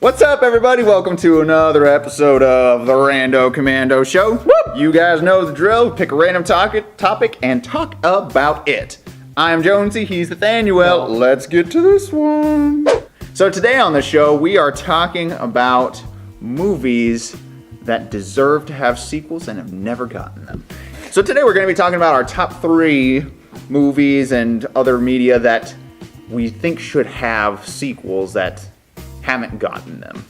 What's up, everybody? Welcome to another episode of the Rando Commando Show. Whoop! You guys know the drill. Pick a random topic and talk about it. I'm Jonesy, he's Ethanuel. Let's get to this one. So today on the show, we are talking about movies that deserve to have sequels and have never gotten them. So today we're going to be talking about our top 3 movies and other media that we think should have sequels that haven't gotten them.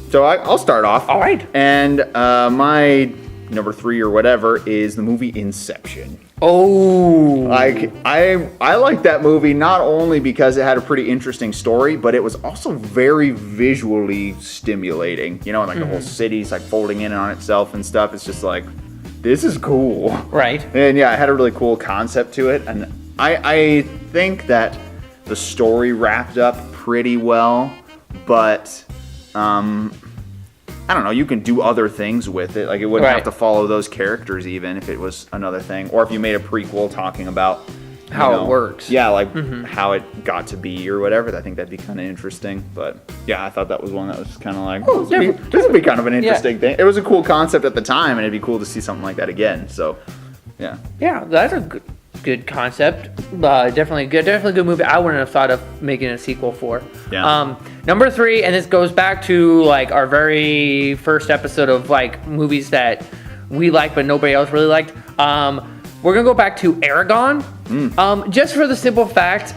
So I'll start off. All right. And my number 3 or whatever is the movie Inception. Oh. I like that movie not only because it had a pretty interesting story, but it was also very visually stimulating. You know, like the whole city's like folding in on itself and stuff. It's just like, this is cool. Right. And yeah, it had a really cool concept to it. And I think that the story wrapped up pretty well, but I don't know, you can do other things with it. Like, it wouldn't have to follow those characters even if it was another thing. Or if you made a prequel talking about how it works. Yeah, like how it got to be or whatever. I think that'd be kind of interesting. But yeah, I thought that was one that was kind of like, this would be kind of an interesting thing. It was a cool concept at the time, and it'd be cool to see something like that again. So, yeah. Yeah, that's a good concept. Definitely good movie. I wouldn't have thought of making a sequel for. Yeah. Number 3, and this goes back to like our very first episode of like movies that we like but nobody else really liked. We're gonna go back to Aragon. Just for the simple fact,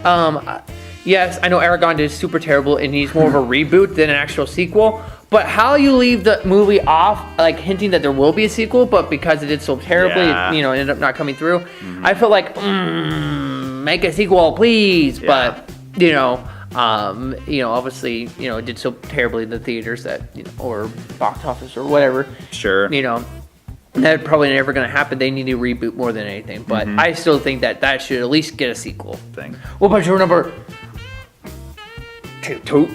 yes, I know Aragon did super terrible and needs more of a reboot than an actual sequel. But how you leave the movie off, like hinting that there will be a sequel, but because it did so terribly, it ended up not coming through. I feel like, make a sequel, please. Yeah. But obviously, it did so terribly in the theaters that, or box office or whatever. Sure. That's probably never going to happen. They need to reboot more than anything. But I still think that should at least get a sequel. What about your number?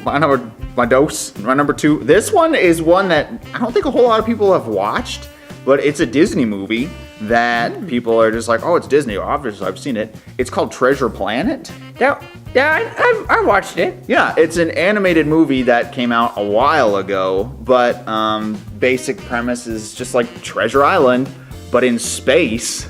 My number 2. This one is one that I don't think a whole lot of people have watched, but it's a Disney movie that people are just like, oh, it's Disney. Obviously, I've seen it. It's called Treasure Planet. Yeah, I watched it. Yeah, it's an animated movie that came out a while ago, but basic premise is just like Treasure Island, but in space,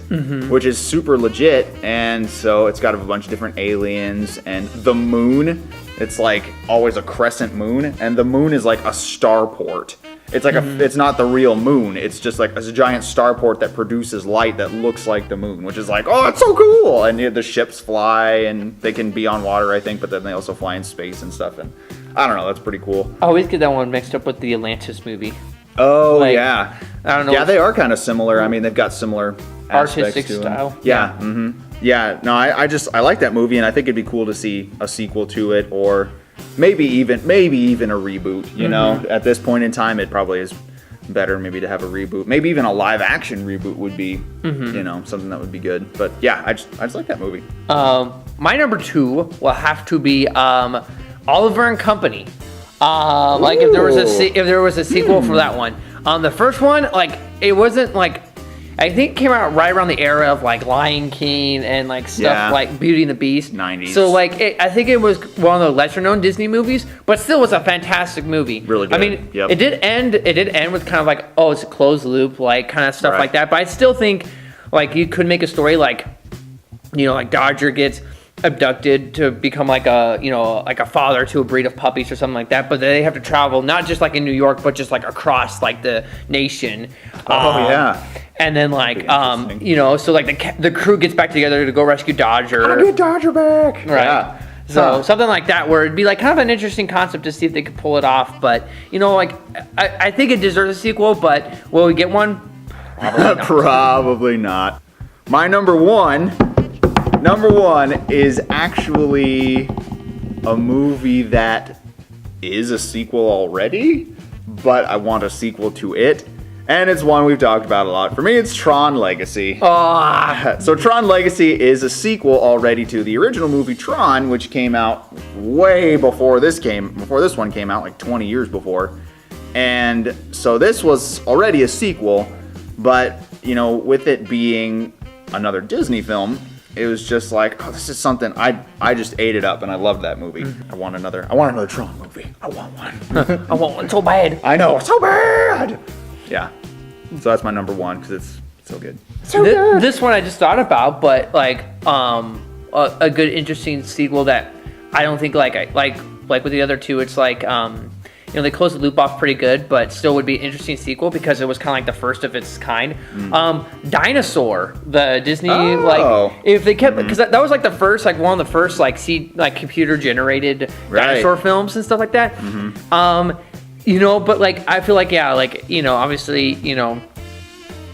which is super legit. And so it's got a bunch of different aliens and the moon. It's like always a crescent moon, and the moon is like a starport. It's like it's not the real moon. It's just like a giant starport that produces light that looks like the moon, which is like, oh, it's so cool. And the ships fly, and they can be on water, I think, but then they also fly in space and stuff. And I don't know, that's pretty cool. I always get that one mixed up with the Atlantis movie. Oh, yeah. I don't know. Yeah, they are kind of similar. I mean, they've got similar artistic to style. Them. Yeah. Yeah, no, I like that movie, and I think it'd be cool to see a sequel to it, or maybe even a reboot. You know, at this point in time, it probably is better maybe to have a reboot. Maybe even a live action reboot would be, something that would be good. But yeah, I just like that movie. My number 2 will have to be Oliver and Company. Like if there was a sequel for that one. The first one, like, it wasn't like, I think it came out right around the era of like Lion King and like stuff like Beauty and the Beast. 90s. So like, I think it was one of the lesser known Disney movies, but still was a fantastic movie. Really good. I mean, it did end with kind of like, oh, it's a closed loop, like kind of stuff like that. But I still think like you could make a story like, like Dodger gets abducted to become like a father to a breed of puppies or something like that, but they have to travel not just like in New York, but just like across like the nation. And then like so like the crew gets back together to go rescue Dodger. I'll get Dodger back. Right. Yeah. So something like that, where it'd be like kind of an interesting concept to see if they could pull it off. But like I think it deserves a sequel, but will we get one? Probably not. My number one is actually a movie that is a sequel already, but I want a sequel to it. And it's one we've talked about a lot. For me, it's Tron Legacy. So Tron Legacy is a sequel already to the original movie Tron, which came out way before this one came out, like 20 years before. And so this was already a sequel, but with it being another Disney film, it was just like, oh, this is something I just ate it up, and I loved that movie. I want another Tron movie. I want one. I want one so bad. I know, so bad. Yeah. So that's my number one because it's so good. This one I just thought about, but like a good interesting sequel that I don't think like with the other two, it's like they closed the loop off pretty good, but still would be an interesting sequel because it was kind of like the first of its kind. Dinosaur, the Disney if they kept because that was like the first one of the first computer generated dinosaur films and stuff like that. But like I feel like obviously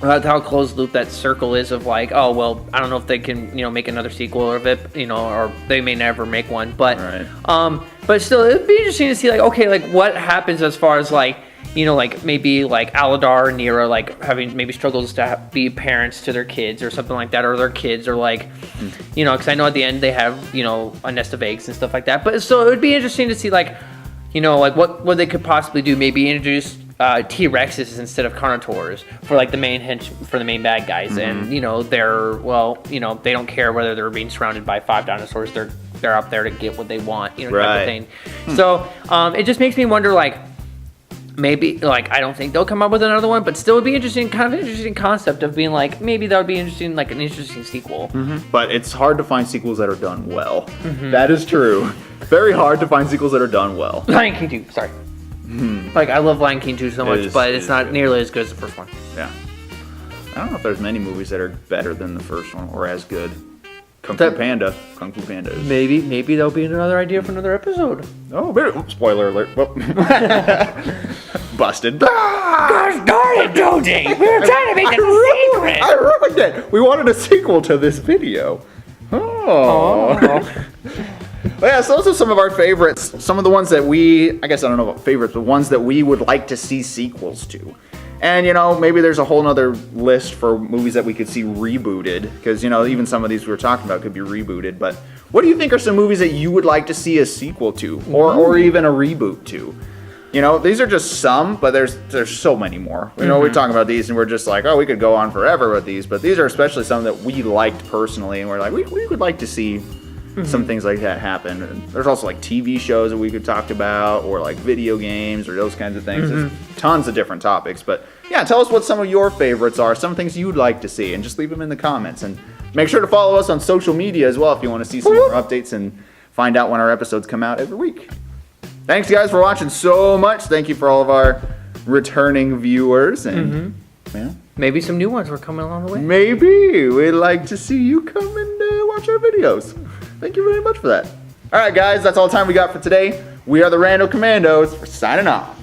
how closed loop that circle is of like, oh well, I don't know if they can make another sequel of it, or they may never make one, but but still it'd be interesting to see like, okay, like what happens as far as like maybe like Aladar and Nero like having maybe struggles to be parents to their kids or something like that, or their kids are like because I know at the end they have a nest of eggs and stuff like that, but so it would be interesting to see like like what they could possibly do, maybe introduce T-Rexes instead of Carnotaurs for like the main bad guys, and they don't care whether they're being surrounded by 5 dinosaurs. They're up there to get what they want, type of thing. So it just makes me wonder, like maybe like I don't think they'll come up with another one, but still it'd be interesting, kind of interesting concept of being like maybe that would be interesting, like an interesting sequel. But it's hard to find sequels that are done well. That is true. Very hard to find sequels that are done well. Lion King 2, sorry. Like I love Lion King 2 so much, but it's not nearly as good as the first one. Yeah. I don't know if there's many movies that are better than the first one or as good. Kung Fu Panda is. Maybe there'll be another idea for another episode. Oh, spoiler alert. Busted. Gosh darn it, Jonesy! We were trying to make it a secret! I ruined it! We wanted a sequel to this video. Well, yeah, so those are some of our favorites. Some of the ones that I guess I don't know about favorites, but ones that we would like to see sequels to. And, maybe there's a whole nother list for movies that we could see rebooted. Because, even some of these we were talking about could be rebooted. But what do you think are some movies that you would like to see a sequel to? Or even a reboot to? These are just some, but there's so many more. We're talking about these and we're just like, oh, we could go on forever with these. But these are especially some that we liked personally. And we're like, we would like to see some things like that happen. And there's also like TV shows that we could talk about, or like video games or those kinds of things. There's tons of different topics. But yeah, tell us what some of your favorites are, some things you'd like to see, and just leave them in the comments. And make sure to follow us on social media as well if you want to see some more updates and find out when our episodes come out every week. Thanks guys for watching so much. Thank you for all of our returning viewers, and maybe some new ones were coming along the way. Maybe we'd like to see you come and watch our videos. Thank you very much for that. All right, guys, that's all the time we got for today. We are the Rando Commandos. We're signing off.